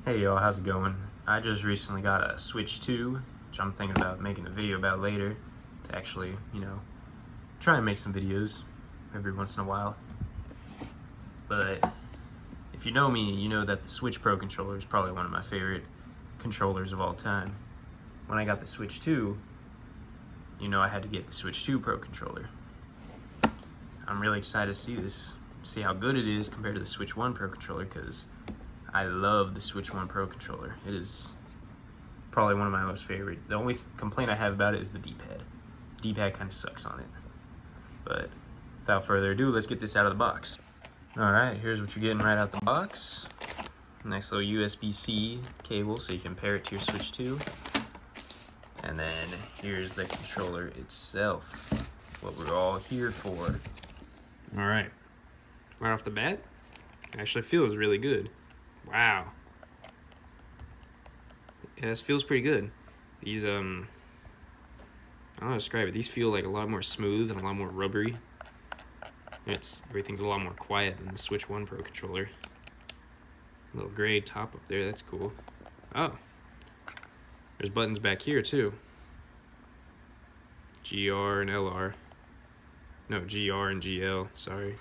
Hey y'all, how's it going? I just recently got a Switch 2, which I'm thinking about making a video about later to actually, try and make some videos every once in a while. But if you know me, you know that the Switch Pro controller is probably one of my favorite controllers of all time. When I got the Switch 2, I had to get the Switch 2 Pro controller. I'm really excited to see how good it is compared to the Switch 1 Pro controller, because I love the Switch 1 Pro controller. It is probably one of my most favorite. The only complaint I have about it is the D-pad. D-pad kind of sucks on it. But without further ado, let's get this out of the box. Alright, here's what you're getting right out the box. Nice little USB-C cable so you can pair it to your Switch 2. And then here's the controller itself. What we're all here for. Alright, right off the bat, it actually feels really good. Wow. Yeah, this feels pretty good. These, I don't know how to describe it. These feel like a lot more smooth and a lot more rubbery. Everything's a lot more quiet than the Switch 1 Pro controller. A little gray top up there, that's cool. Oh, there's buttons back here too. GR and LR. No, GR and GL, sorry.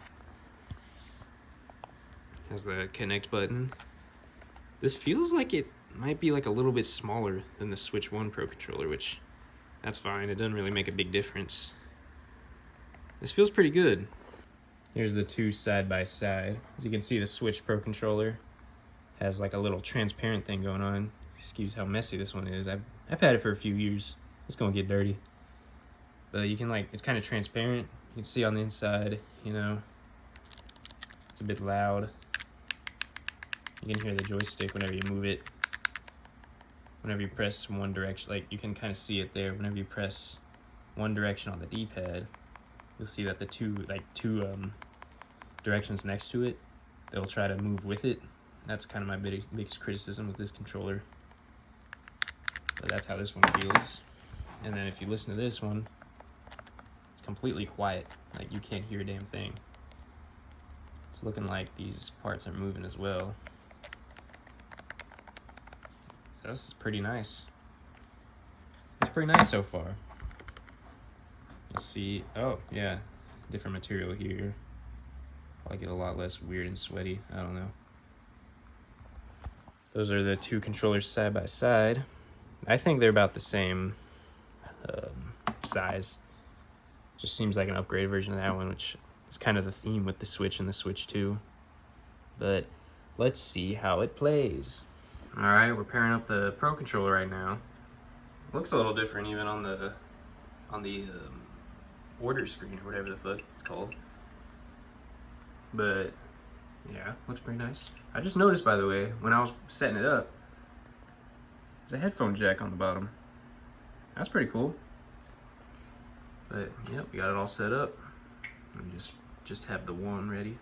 Has the connect button. This feels like it might be like a little bit smaller than the Switch 1 Pro controller, which that's fine. It doesn't really make a big difference. This feels pretty good. Here's the two side by side. As you can see, the Switch Pro controller has like a little transparent thing going on. Excuse how messy this one is. I've had it for a few years. It's gonna get dirty. But you can it's kind of transparent. You can see on the inside, it's a bit loud. You can hear the joystick whenever you move it. Whenever you press one direction, you can kind of see it there. Whenever you press one direction on the D-pad, you'll see that the two directions next to it, they'll try to move with it. That's kind of my biggest criticism with this controller. But that's how this one feels. And then if you listen to this one, it's completely quiet. You can't hear a damn thing. It's looking like these parts are moving as well. This is pretty nice. It's pretty nice so far. Let's see. Oh, yeah. Different material here. Probably get a lot less weird and sweaty. I don't know. Those are the two controllers side by side. I think they're about the same size. Just seems like an upgraded version of that one, which is kind of the theme with the Switch and the Switch 2. But let's see how it plays. Alright, we're pairing up the Pro controller right now. Looks a little different even on the order screen or whatever the fuck it's called. But yeah, looks pretty nice. I just noticed, by the way, when I was setting it up, there's a headphone jack on the bottom. That's pretty cool. But yep, we got it all set up. And just have the one ready.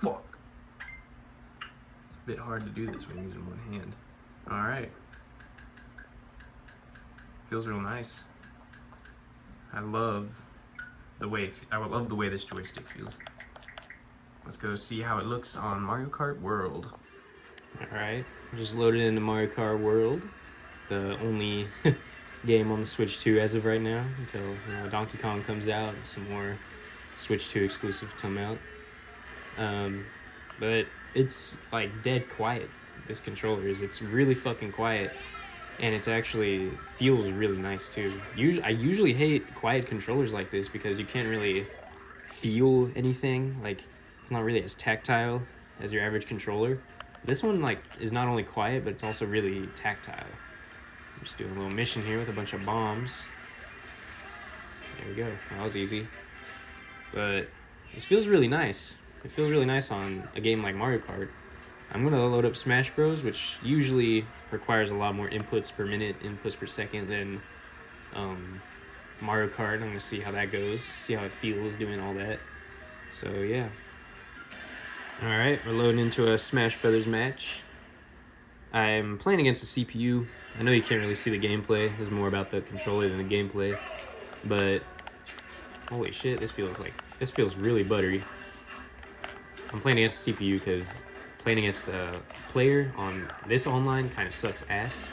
Fuck. It's a bit hard to do this when using one hand. Alright. Feels real nice. I love the way this joystick feels. Let's go see how it looks on Mario Kart World. Alright, just loaded into Mario Kart World. The only game on the Switch 2 as of right now, until Donkey Kong comes out and some more Switch 2 exclusives come out. But it's dead quiet. This controller is. It's really fucking quiet, and it's actually feels really nice too. I usually hate quiet controllers like this because you can't really feel anything. It's not really as tactile as your average controller. This one is not only quiet, but it's also really tactile. I'm just doing a little mission here with a bunch of bombs. There we go. That was easy. But this feels really nice. It feels really nice on a game like Mario Kart. I'm gonna load up Smash Bros, which usually requires a lot more inputs per minute, inputs per second than Mario Kart. I'm gonna see how that goes, see how it feels doing all that. So yeah. Alright, we're loading into a Smash Brothers match. I'm playing against a CPU. I know you can't really see the gameplay. It's more about the controller than the gameplay. But holy shit, this feels really buttery. I'm playing against the CPU because playing against a player on this online kind of sucks ass.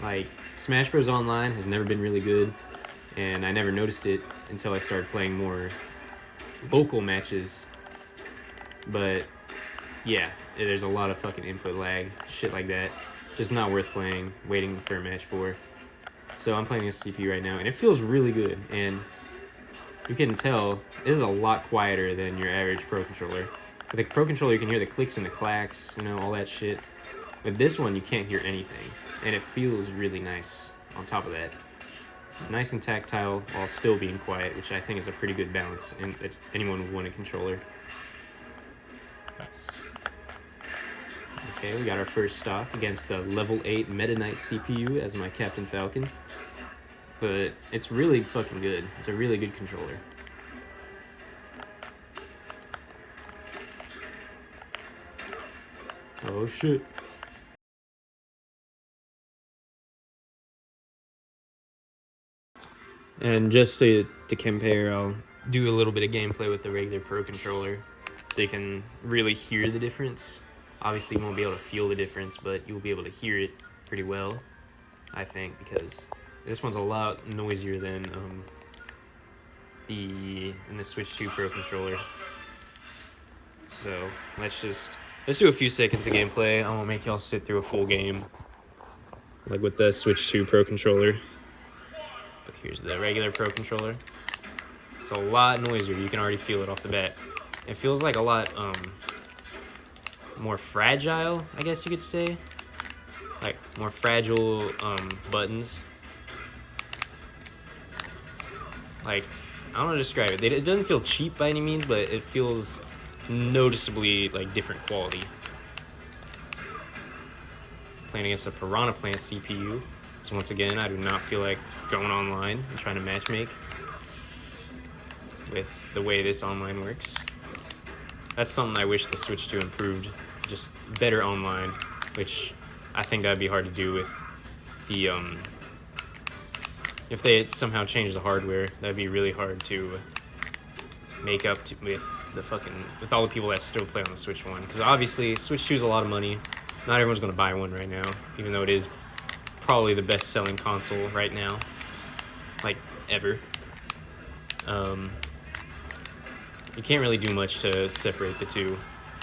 Like, Smash Bros. Online has never been really good, and I never noticed it until I started playing more local matches. But yeah, there's a lot of fucking input lag, shit like that. Just not worth playing, waiting for a match for. So I'm playing this CPU right now, and it feels really good. And you can tell this is a lot quieter than your average Pro Controller. With a Pro Controller, you can hear the clicks and the clacks, you know, all that shit. With this one, you can't hear anything, and it feels really nice on top of that. It's nice and tactile while still being quiet, which I think is a pretty good balance, and anyone would want a controller. Okay, we got our first stock against the level 8 Meta Knight CPU as my Captain Falcon. But it's really fucking good. It's a really good controller. Oh shit. And just to compare, I'll do a little bit of gameplay with the regular Pro Controller so you can really hear the difference. Obviously you won't be able to feel the difference, but you'll be able to hear it pretty well, I think, because this one's a lot noisier than the Switch 2 Pro Controller. So let's do a few seconds of gameplay. I won't make y'all sit through a full game like with the Switch 2 Pro Controller. But here's the regular Pro Controller. It's a lot noisier. You can already feel it off the bat. It feels like a lot more fragile, I guess you could say. Like more fragile buttons. Like, I don't know how to describe it. It doesn't feel cheap by any means, but it feels noticeably like different quality. Playing against a Piranha Plant CPU. So once again, I do not feel like going online and trying to matchmake with the way this online works. That's something I wish the Switch 2 improved. Just better online, which I think that'd be hard to do with the if they somehow change the hardware. That'd be really hard to make up to with all the people that still play on the Switch 1, because obviously Switch 2 is a lot of money. Not everyone's going to buy one right now, even though it is probably the best selling console right now, like ever. You can't really do much to separate the two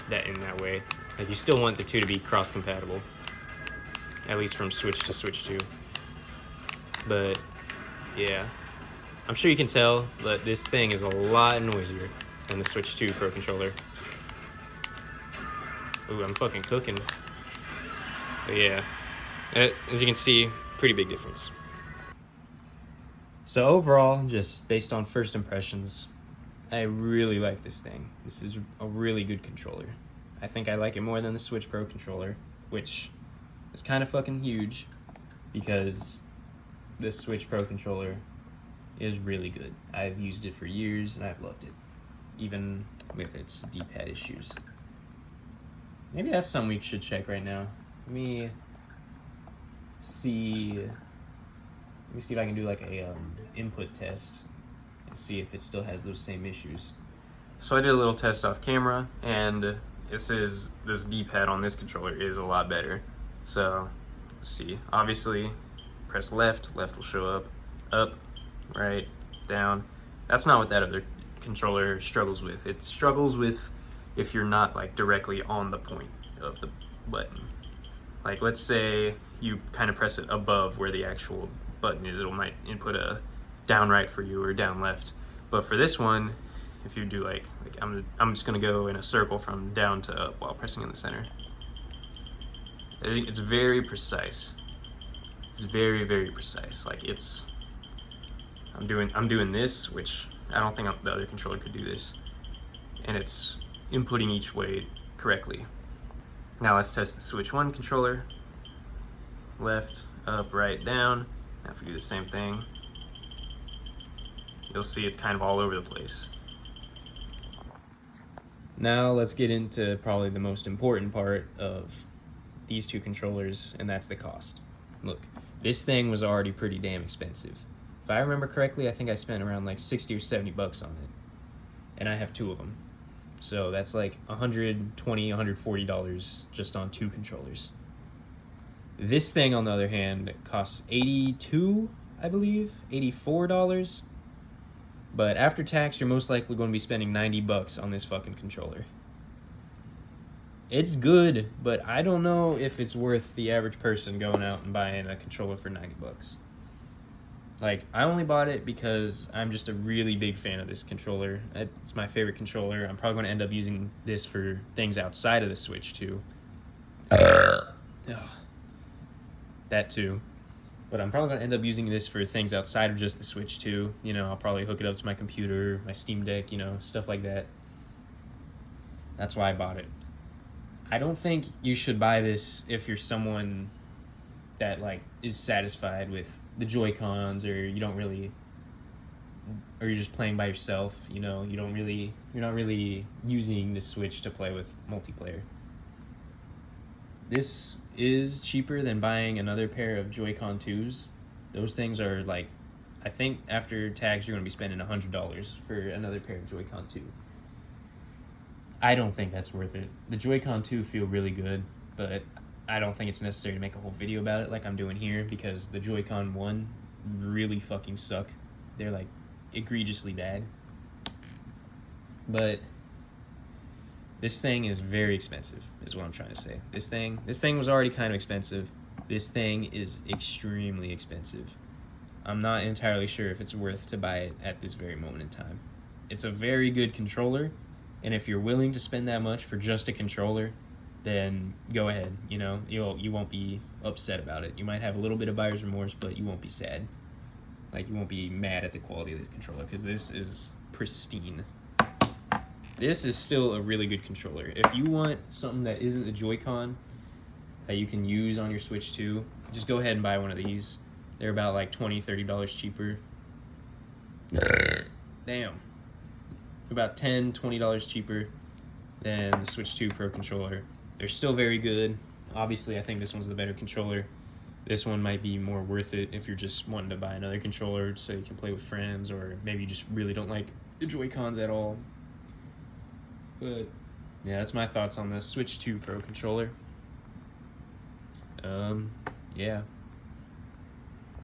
in that way. Like, you still want the two to be cross compatible, at least from Switch to Switch 2. But yeah, I'm sure you can tell, but this thing is a lot noisier than the Switch 2 Pro Controller. Ooh, I'm fucking cooking. But yeah, as you can see, pretty big difference. So overall, just based on first impressions, I really like this thing. This is a really good controller. I think I like it more than the Switch Pro Controller, which is kind of fucking huge because this Switch Pro Controller is really good. I've used it for years and I've loved it, even with its D-pad issues. Maybe that's something we should check right now. Let me see if I can do like a input test and see if it still has those same issues. So I did a little test off camera, and it says this D-pad on this controller is a lot better. So let's see. Obviously, press left will show up, right, down. That's not what that other controller struggles with. It struggles with if you're not like directly on the point of the button. Like, let's say you kind of press it above where the actual button is, it might input a down right for you or down left. But for this one, if you do like I'm just gonna go in a circle from down to up while pressing in the center. It's very precise. It's very, very precise. Like, I'm doing this, which I don't think the other controller could do this, and it's inputting each way correctly. Now let's test the Switch 1 controller. Left, up, right, down. Now if we do the same thing, you'll see it's kind of all over the place. Now let's get into probably the most important part of these two controllers, and that's the cost. Look, this thing was already pretty damn expensive. If I remember correctly, I think I spent around like 60 or 70 bucks on it, and I have two of them. So that's like $120, $140 just on 2 controllers. This thing, on the other hand, costs $82, I believe, $84. But after tax, you're most likely going to be spending $90 on this fucking controller. It's good, but I don't know if it's worth the average person going out and buying a controller for $90. Like, I only bought it because I'm just a really big fan of this controller. It's my favorite controller. I'm probably going to end up using this for things outside of the Switch, too. That, too. But I'm probably going to end up using this for things outside of just the Switch, too. You know, I'll probably hook it up to my computer, my Steam Deck, you know, stuff like that. That's why I bought it. I don't think you should buy this if you're someone that, like, is satisfied with the Joy-Cons, or you don't really, or you're just playing by yourself, you know, you're not really using the Switch to play with multiplayer. This is cheaper than buying another pair of Joy-Con 2s. Those things are like, I think after tax you're going to be spending $100 for another pair of Joy-Con 2. I don't think that's worth it. The Joy-Con 2 feel really good, but I don't think it's necessary to make a whole video about it like I'm doing here, because the Joy-Con 1 really fucking suck. They're like egregiously bad. But this thing is very expensive, is what I'm trying to say. This thing was already kind of expensive. This thing is extremely expensive. I'm not entirely sure if it's worth to buy it at this very moment in time. It's a very good controller, and if you're willing to spend that much for just a controller, then go ahead. You know, you won't be upset about it. You might have a little bit of buyer's remorse, but you won't be sad. Like, you won't be mad at the quality of the controller, because this is pristine. This is still a really good controller. If you want something that isn't the Joy-Con that you can use on your Switch too, just go ahead and buy one of these. They're about like $20, $30 cheaper. Damn. About $10, $20 cheaper than the Switch 2 Pro controller. They're still very good. Obviously, I think this one's the better controller. This one might be more worth it if you're just wanting to buy another controller so you can play with friends, or maybe you just really don't like the Joy-Cons at all. But yeah, that's my thoughts on the Switch 2 Pro controller. Yeah.